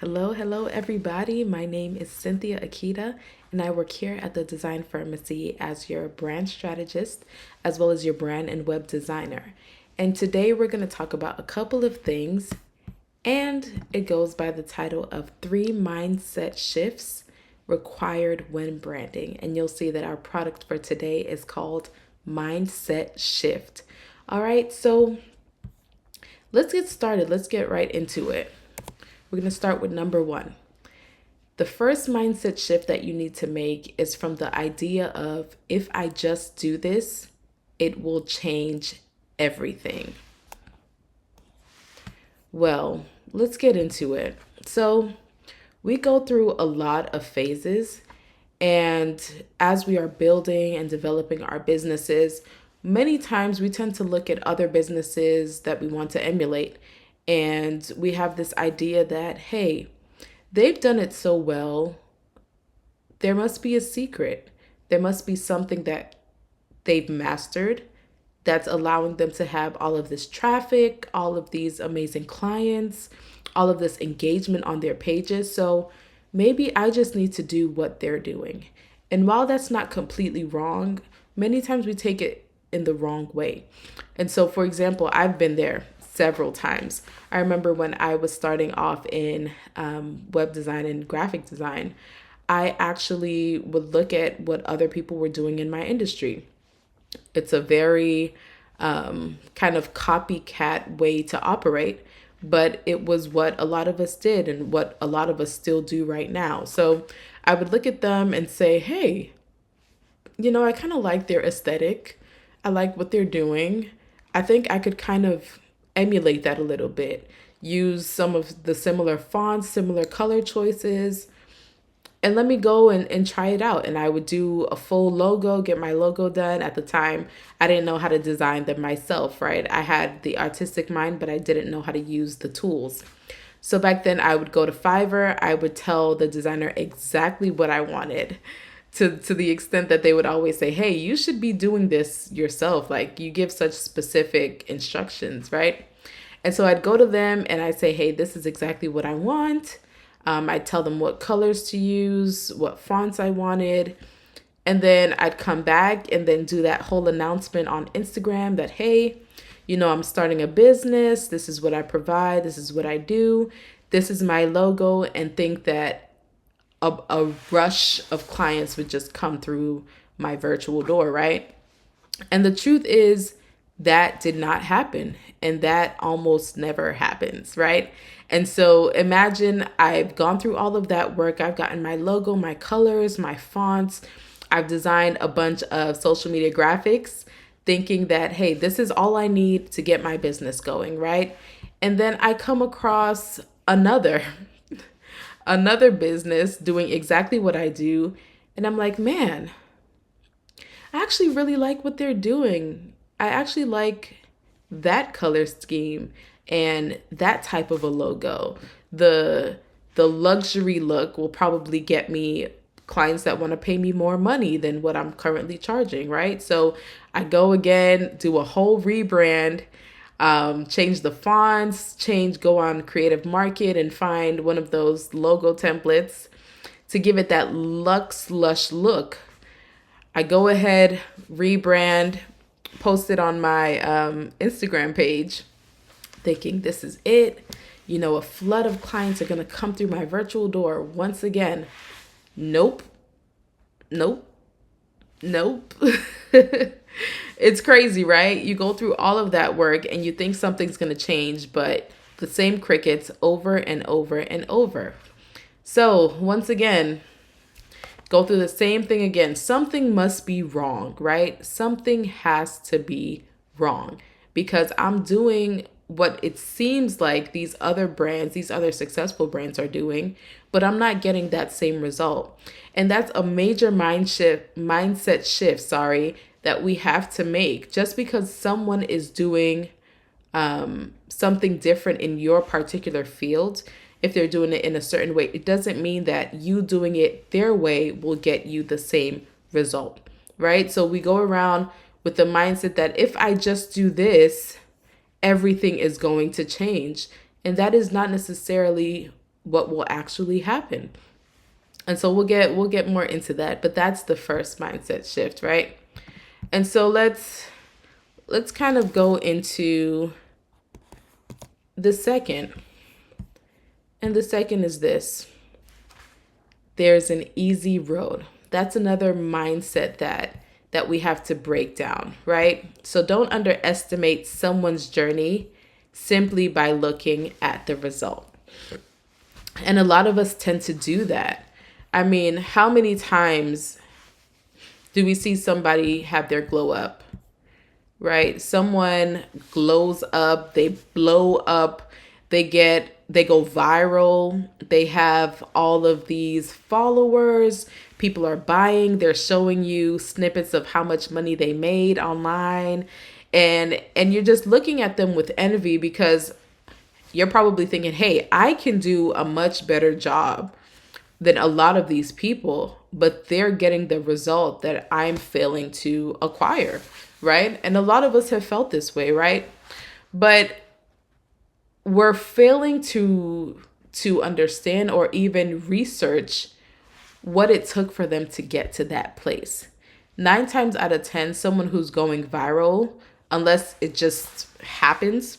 Hello, everybody. My name is Cynthia Akita, and I work here at the Design Pharmacy as your brand strategist, as well as your brand and web designer. And today we're going to talk about a couple of things, and it goes by the title of Three Mindset Shifts Required When Branding. And you'll see that our product for today is called Mindset Shift. All right, so let's get started. Let's get right into it. We're going to start with number one. The first mindset shift that you need to make is from the idea of if I just do this, it will change everything. Well, let's get into it. So, we go through a lot of phases, and as we are building and developing our businesses, many times we tend to look at other businesses that we want to emulate. And we have this idea that, hey, they've done it so well, there must be a secret. There must be something that they've mastered that's allowing them to have all of this traffic, all of these amazing clients, all of this engagement on their pages. So maybe I just need to do what they're doing. And while that's not completely wrong, many times we take it in the wrong way. And so, for example, I've been there several times. I remember when I was starting off in web design and graphic design, I actually would look at what other people were doing in my industry. It's a very kind of copycat way to operate, but it was what a lot of us did and what a lot of us still do right now. So I would look at them and say, hey, I kind of like their aesthetic. I like what they're doing. I think I could kind of emulate that a little bit. Use some of the similar fonts, similar color choices, and let me go and try it out. And I would do a full logo, get my logo done. At the time, I didn't know how to design them myself, right? I had the artistic mind, but I didn't know how to use the tools. So back then, I would go to Fiverr. I would tell the designer exactly what I wanted to the extent that they would always say, hey, you should be doing this yourself. Like, you give such specific instructions, right? And so I'd go to them and I'd say, hey, this is exactly what I want. I'd tell them what colors to use, what fonts I wanted. And then I'd come back and then do that whole announcement on Instagram that, hey, I'm starting a business. This is what I provide. This is what I do. This is my logo, and think that a rush of clients would just come through my virtual door, right? And the truth is that did not happen. And that almost never happens, right? And so imagine I've gone through all of that work. I've gotten my logo, my colors, my fonts. I've designed a bunch of social media graphics, thinking that, hey, this is all I need to get my business going, right? And then I come across another business doing exactly what I do. And I'm like, man, I actually really like what they're doing. I actually like that color scheme and that type of a logo. The luxury look will probably get me clients that want to pay me more money than what I'm currently charging, right? So I go again, do a whole rebrand, change the fonts, go on Creative Market and find one of those logo templates to give it that luxe, lush look. I go ahead, rebrand, post it on my Instagram page, thinking this is it. A flood of clients are going to come through my virtual door once again. Nope. Nope. Nope. It's crazy, right? You go through all of that work and you think something's going to change, but the same crickets over and over and over. So once again, go through the same thing again. Something must be wrong, right? Something has to be wrong because I'm doing what it seems like these other brands, these other successful brands are doing, but I'm not getting that same result. And that's a major mindset shift, that we have to make. Just because someone is doing something different in your particular field, if they're doing it in a certain way, it doesn't mean that you doing it their way will get you the same result, right? So we go around with the mindset that if I just do this, everything is going to change. And that is not necessarily what will actually happen. And so we'll get more into that, but that's the first mindset shift, right? And so let's kind of go into the second. And the second is this. There's an easy road. That's another mindset that we have to break down, right? So don't underestimate someone's journey simply by looking at the result. And a lot of us tend to do that. I mean, how many times do we see somebody have their glow up, right? Someone glows up, they blow up, they go viral, they have all of these followers, people are buying, they're showing you snippets of how much money they made online, and you're just looking at them with envy because you're probably thinking, "Hey, I can do a much better job than a lot of these people, but they're getting the result that I'm failing to acquire," right? And a lot of us have felt this way, right? But we're failing to understand or even research what it took for them to get to that place. 9 times out of 10, someone who's going viral, unless it just happens,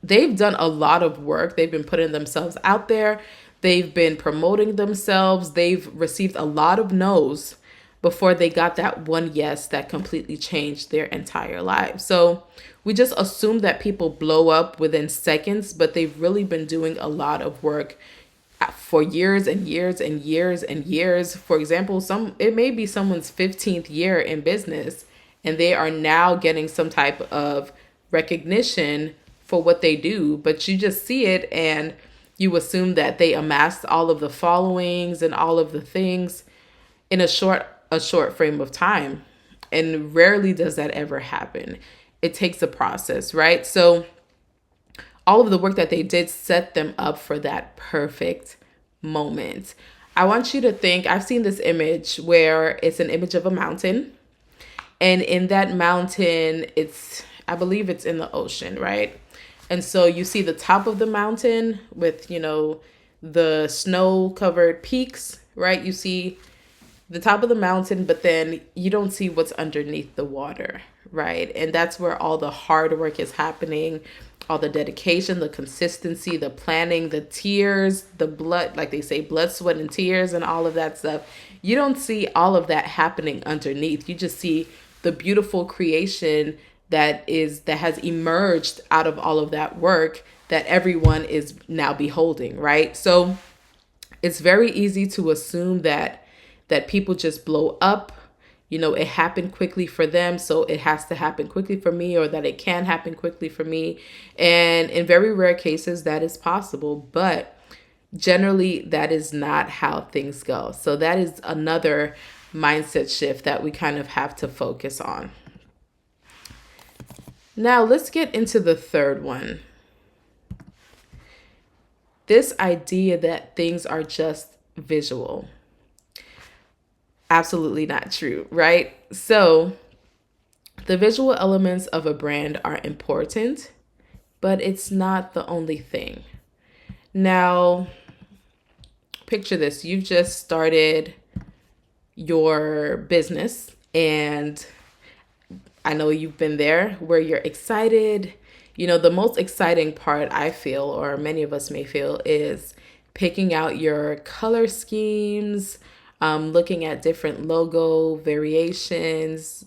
they've done a lot of work. They've been putting themselves out there. They've been promoting themselves. They've received a lot of no's before they got that one yes that completely changed their entire lives. So we just assume that people blow up within seconds, but they've really been doing a lot of work for years and years and years and years. For example, it may be someone's 15th year in business and they are now getting some type of recognition for what they do, but you just see it and you assume that they amassed all of the followings and all of the things in a short frame of time. And rarely does that ever happen. It takes a process, right? So all of the work that they did set them up for that perfect moment. I want you to think, I've seen this image where it's an image of a mountain. And in that mountain, I believe it's in the ocean, right? And so you see the top of the mountain with, the snow covered peaks, right? You see the top of the mountain, but then you don't see what's underneath the water, right? And that's where all the hard work is happening, all the dedication, the consistency, the planning, the tears, the blood, like they say, blood, sweat, and tears, and all of that stuff. You don't see all of that happening underneath. You just see the beautiful creation that has emerged out of all of that work that everyone is now beholding, right? So it's very easy to assume that people just blow up. It happened quickly for them, so it has to happen quickly for me, or that it can happen quickly for me. And in very rare cases, that is possible, but generally that is not how things go. So that is another mindset shift that we kind of have to focus on. Now let's get into the third one. This idea that things are just visual. Absolutely not true, right? So the visual elements of a brand are important, but it's not the only thing. Now, picture this. You've just started your business, and I know you've been there where you're excited. The most exciting part, I feel, or many of us may feel, is picking out your color schemes, looking at different logo variations,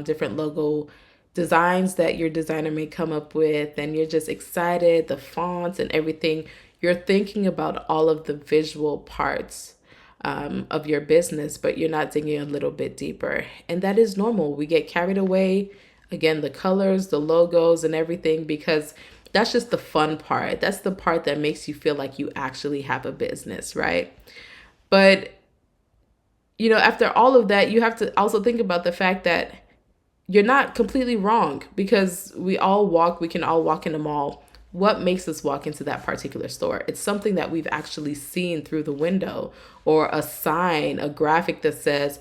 different logo designs that your designer may come up with, and you're just excited, the fonts and everything. You're thinking about all of the visual parts of your business, but you're not digging a little bit deeper. And that is normal. We get carried away. Again, the colors, the logos, and everything, because that's just the fun part. That's the part that makes you feel like you actually have a business, right? But after all of that, you have to also think about the fact that you're not completely wrong, because we can all walk in the mall. What makes us walk into that particular store? It's something that we've actually seen through the window, or a sign, a graphic that says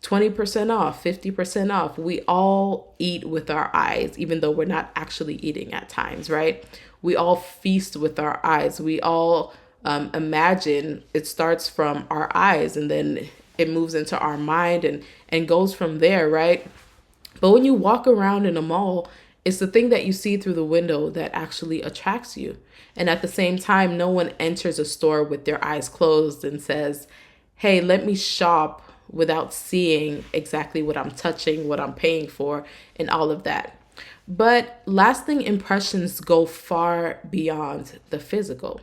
20% off, 50% off. We all eat with our eyes, even though we're not actually eating at times, right? We all feast with our eyes. We all imagine, it starts from our eyes and then it moves into our mind and goes from there, right? But when you walk around in a mall, it's the thing that you see through the window that actually attracts you. And at the same time, no one enters a store with their eyes closed and says, hey, let me shop without seeing exactly what I'm touching, what I'm paying for, and all of that. But lasting impressions go far beyond the physical.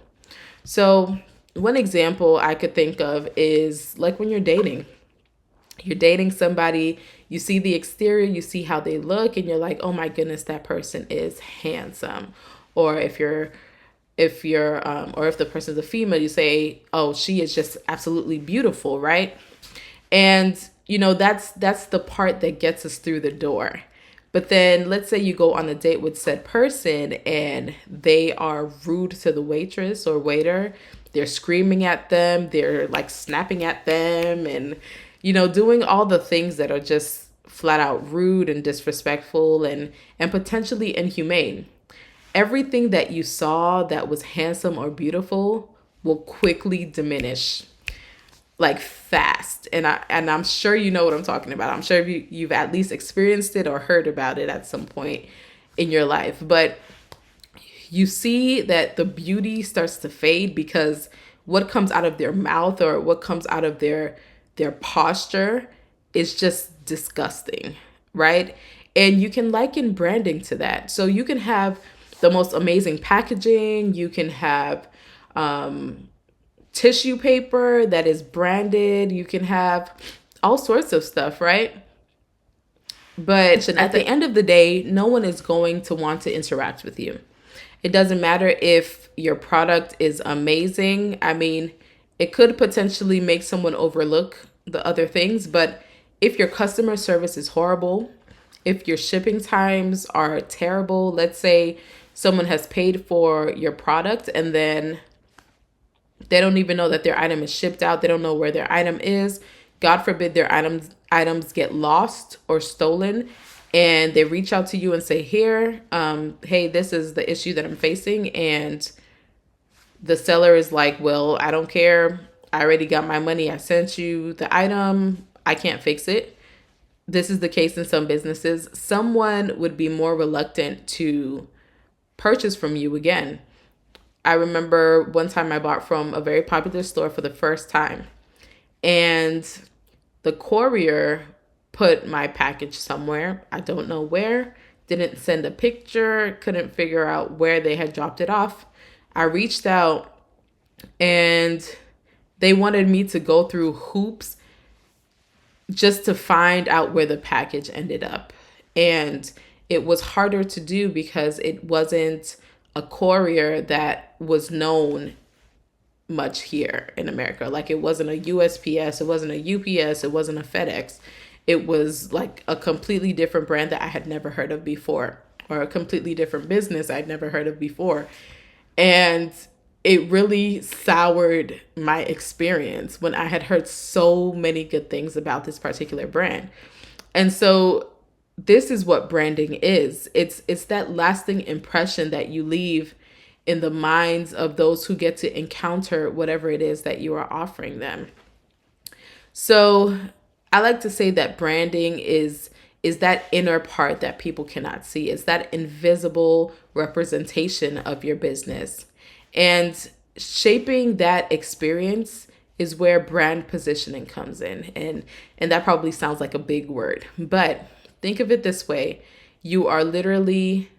So, one example I could think of is like when you're dating. You're dating somebody, you see the exterior, you see how they look, and you're like, oh my goodness, that person is handsome. Or if the person's a female, you say, oh, she is just absolutely beautiful, right? And that's the part that gets us through the door. But then let's say you go on a date with said person and they are rude to the waitress or waiter. They're screaming at them, they're like snapping at them, and doing all the things that are just flat out rude and disrespectful and potentially inhumane. Everything that you saw that was handsome or beautiful will quickly diminish, like fast. And I'm sure you know what I'm talking about. I'm sure you've at least experienced it or heard about it at some point in your life. But you see that the beauty starts to fade because what comes out of their mouth or what comes out of their posture is just disgusting, right? And you can liken branding to that. So you can have the most amazing packaging, you can have tissue paper that is branded, you can have all sorts of stuff, right? But at the end of the day, no one is going to want to interact with you. It doesn't matter if your product is amazing. I mean, it could potentially make someone overlook the other things, but if your customer service is horrible, if your shipping times are terrible, let's say someone has paid for your product and then they don't even know that their item is shipped out, they don't know where their item is. God forbid their items get lost or stolen, and they reach out to you and say, here, hey, this is the issue that I'm facing. And the seller is like, well, I don't care. I already got my money. I sent you the item. I can't fix it. This is the case in some businesses. Someone would be more reluctant to purchase from you again. I remember one time I bought from a very popular store for the first time, and the courier put my package somewhere. I don't know where. Didn't send a picture. Couldn't figure out where they had dropped it off. I reached out and they wanted me to go through hoops just to find out where the package ended up. And it was harder to do because it wasn't a courier that was known much here in America. Like it wasn't a USPS, it wasn't a UPS, it wasn't a FedEx. It was like a completely different brand that I had never heard of before, or a completely different business I'd never heard of before. And it really soured my experience when I had heard so many good things about this particular brand. And so this is what branding is. It's that lasting impression that you leave in the minds of those who get to encounter whatever it is that you are offering them. So I like to say that branding is that inner part that people cannot see. It's that invisible representation of your business. And shaping that experience is where brand positioning comes in. And that probably sounds like a big word, but think of it this way. You are literally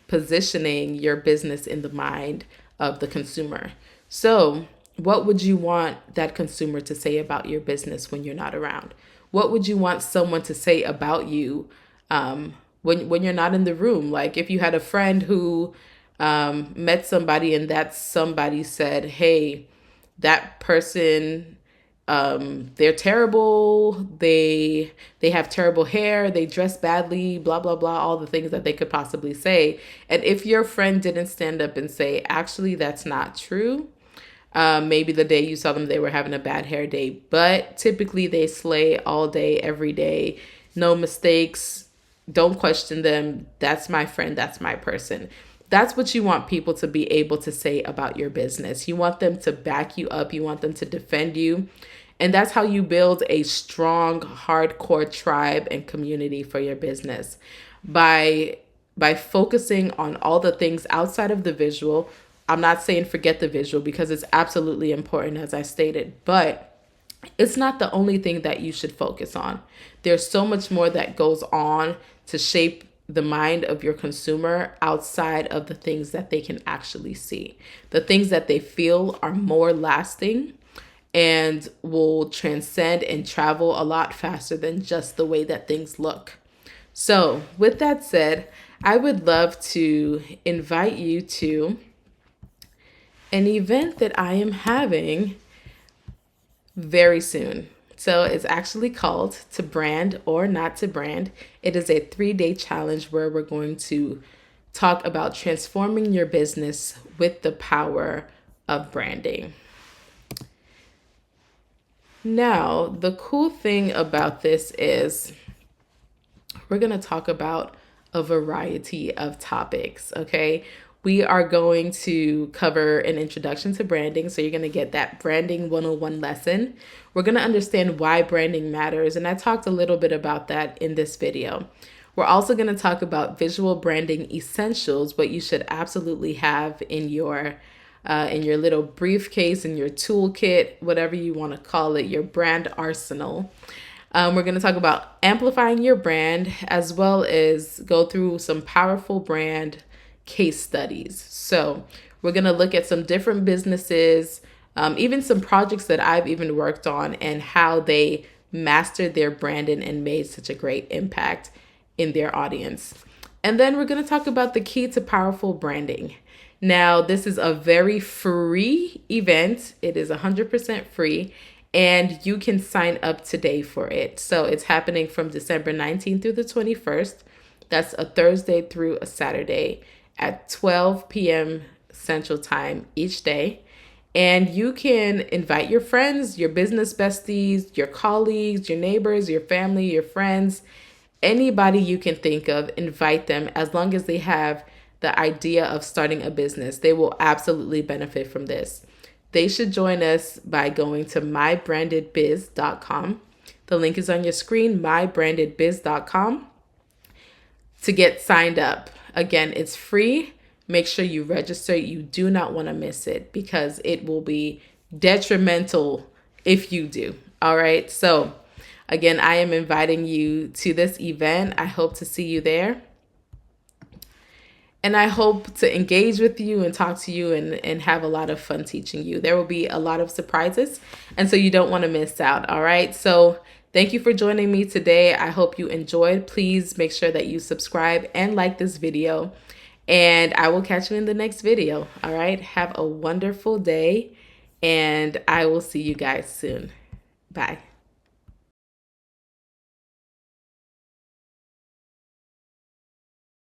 positioning your business in the mind of the consumer. So what would you want that consumer to say about your business when you're not around? What would you want someone to say about you when you're not in the room? Like if you had a friend who met somebody and that somebody said, hey, that person, they're terrible, they have terrible hair, they dress badly, blah, blah, blah, all the things that they could possibly say. And if your friend didn't stand up and say, actually, that's not true, maybe the day you saw them, they were having a bad hair day, but typically they slay all day, every day, no mistakes, don't question them, that's my friend, that's my person. That's what you want people to be able to say about your business. You want them to back you up, you want them to defend you. And that's how you build a strong, hardcore tribe and community for your business. By focusing on all the things outside of the visual. I'm not saying forget the visual because it's absolutely important as I stated, but it's not the only thing that you should focus on. There's so much more that goes on to shape the mind of your consumer outside of the things that they can actually see. The things that they feel are more lasting and will transcend and travel a lot faster than just the way that things look. So, with that said, I would love to invite you to an event that I am having very soon. So it's actually called To Brand or Not to Brand. It is a 3-day challenge where we're going to talk about transforming your business with the power of branding. Now, the cool thing about this is we're going to talk about a variety of topics, okay? We are going to cover an introduction to branding. So you're going to get that branding 101 lesson. We're going to understand why branding matters. And I talked a little bit about that in this video. We're also going to talk about visual branding essentials, what you should absolutely have in your little briefcase, in your toolkit, whatever you want to call it, your brand arsenal. We're going to talk about amplifying your brand, as well as go through some powerful brand case studies. So we're going to look at some different businesses, even some projects that I've even worked on and how they mastered their branding and made such a great impact in their audience. And then we're going to talk about the key to powerful branding. Now, this is a very free event. It is 100% free. And you can sign up today for it. So it's happening from December 19th through the 21st. That's a Thursday through a Saturday at 12 p.m. Central Time each day. And you can invite your friends, your business besties, your colleagues, your neighbors, your family, your friends, anybody you can think of, invite them as long as they have the idea of starting a business. They will absolutely benefit from this. They should join us by going to mybrandedbiz.com. The link is on your screen, mybrandedbiz.com, to get signed up. Again, it's free. Make sure you register. You do not want to miss it because it will be detrimental if you do. All right. So again, I am inviting you to this event. I hope to see you there. And I hope to engage with you and talk to you and have a lot of fun teaching you. There will be a lot of surprises, and so you don't want to miss out, all right? So thank you for joining me today. I hope you enjoyed. Please make sure that you subscribe and like this video, and I will catch you in the next video, all right? Have a wonderful day, and I will see you guys soon. Bye.